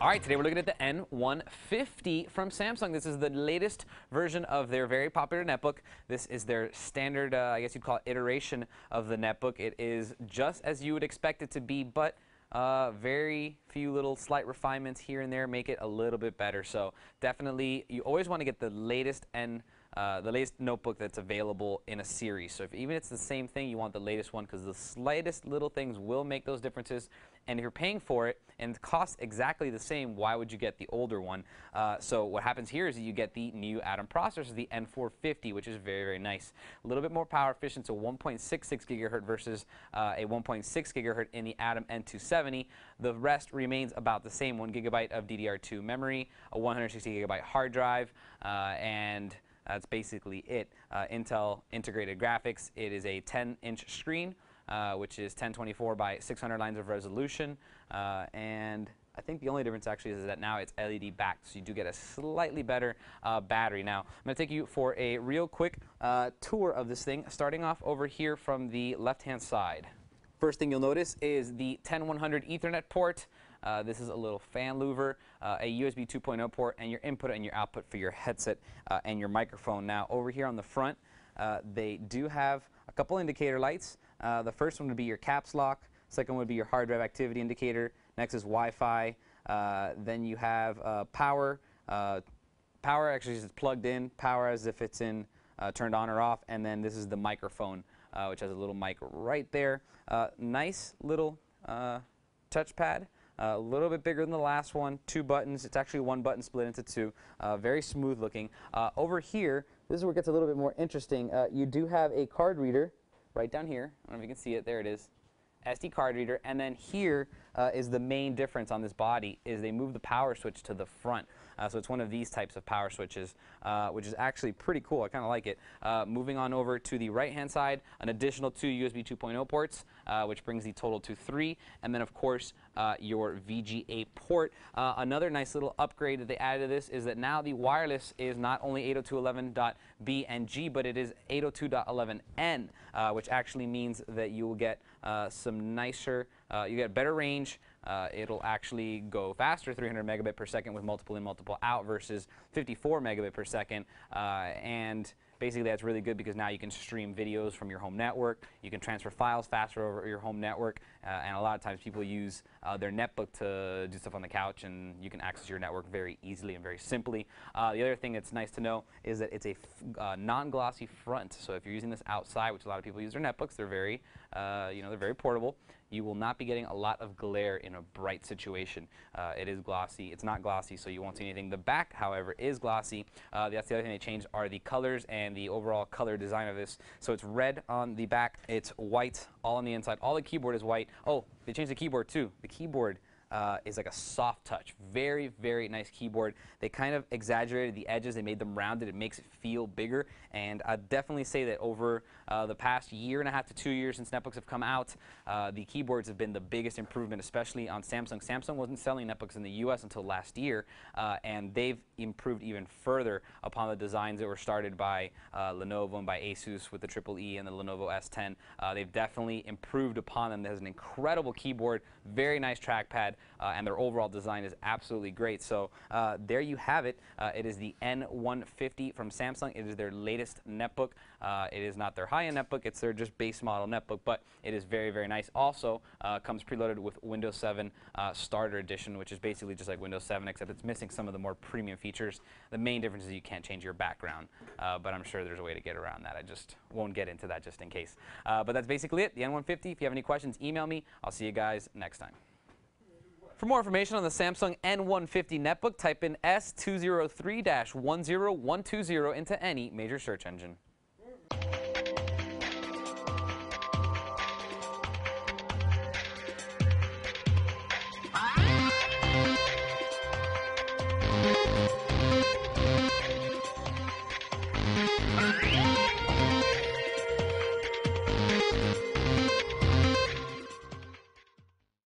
All right, today we're looking at the N150 from Samsung. This is the latest version of their very popular netbook. This is their standard, I guess you'd call it, iteration of the netbook. It is just as you would expect it to be, but very few little slight refinements here and there make it a little bit better. So definitely, you always want to get the latest notebook that's available in a series. So if even it's the same thing, you want the latest one because the slightest little things will make those differences. And if you're paying for it and it costs exactly the same, why would you get the older one? So what happens here is that you get the new Atom processor, the N450, which is very, very nice. A little bit more power efficient, so 1.66 gigahertz versus a 1.6 gigahertz in the Atom N270. The rest remains about the same: 1 gigabyte of DDR2 memory, a 160 gigabyte hard drive, and that's basically it. Intel integrated graphics. It is a 10-inch screen, which is 1024 by 600 lines of resolution. And I think the only difference actually is that now it's LED backed, so you do get a slightly better battery. Now, I'm going to take you for a real quick tour of this thing, starting off over here from the left-hand side. First thing you'll notice is the 10100 Ethernet port. This is a little fan louver, a USB 2.0 port, and your input and your output for your headset and your microphone. Now, over here on the front, they do have a couple indicator lights. The first one would be your caps lock. Second would be your hard drive activity indicator. Next is Wi-Fi. Then you have power. Power actually is plugged in. Power as if it's in turned on or off. And then this is the microphone, which has a little mic right there. Nice little touchpad. A little bit bigger than the last one. 2 buttons. It's actually 1 button split into 2. Very smooth looking. Over here, this is where it gets a little bit more interesting. You do have a card reader right down here. I don't know if you can see it. There it is. SD card reader. And then here is the main difference on this body is they move the power switch to the front. So it's one of these types of power switches, which is actually pretty cool. I kind of like it. Moving on over to the right-hand side, an additional 2 USB 2.0 ports, which brings the total to 3. And then, of course, your VGA port. Another nice little upgrade that they added to this is that now the wireless is not only 802.11b and G, but it is 802.11n, which actually means that you will get some nicer, you get better range. It'll actually go faster, 300 megabit per second with multiple in, multiple out versus 54 megabit per second. And basically that's really good because now you can stream videos from your home network. You can transfer files faster over your home network. And a lot of times people use their netbook to do stuff on the couch, and you can access your network very easily and very simply. The other thing that's nice to know is that it's a non-glossy front. So if you're using this outside, which a lot of people use their netbooks, they're very, they're very portable. You will not be getting a lot of glare in a bright situation. It is glossy. It's not glossy, so you won't see anything. The back, however, is glossy. That's the other thing they changed are the colors and the overall color design of this. So it's red on the back. It's white all on the inside. All the keyboard is white. Oh, they changed the keyboard too. The keyboard is like a soft touch. Very, very nice keyboard. They kind of exaggerated the edges. They made them rounded. It makes it feel bigger. And I'd definitely say that over the past 1.5 to 2 years since netbooks have come out, the keyboards have been the biggest improvement, especially on Samsung. Samsung wasn't selling netbooks in the US until last year, and they've improved even further upon the designs that were started by Lenovo and by Asus with the Triple E and the Lenovo S10. They've definitely improved upon them. There's an incredible keyboard, very nice trackpad, and their overall design is absolutely great. So there you have it. It is the N150 from Samsung. It is their latest netbook. It is not their high-end netbook. It's their just base model netbook, but it is very, very nice. Also comes preloaded with Windows 7 Starter Edition, which is basically just like Windows 7, except it's missing some of the more premium features. The main difference is you can't change your background, but I'm sure there's a way to get around that. I just won't get into that just in case. But that's basically it, the N150. If you have any questions, email me. I'll see you guys next time. For more information on the Samsung N150 netbook, type in S203-10120 into any major search engine.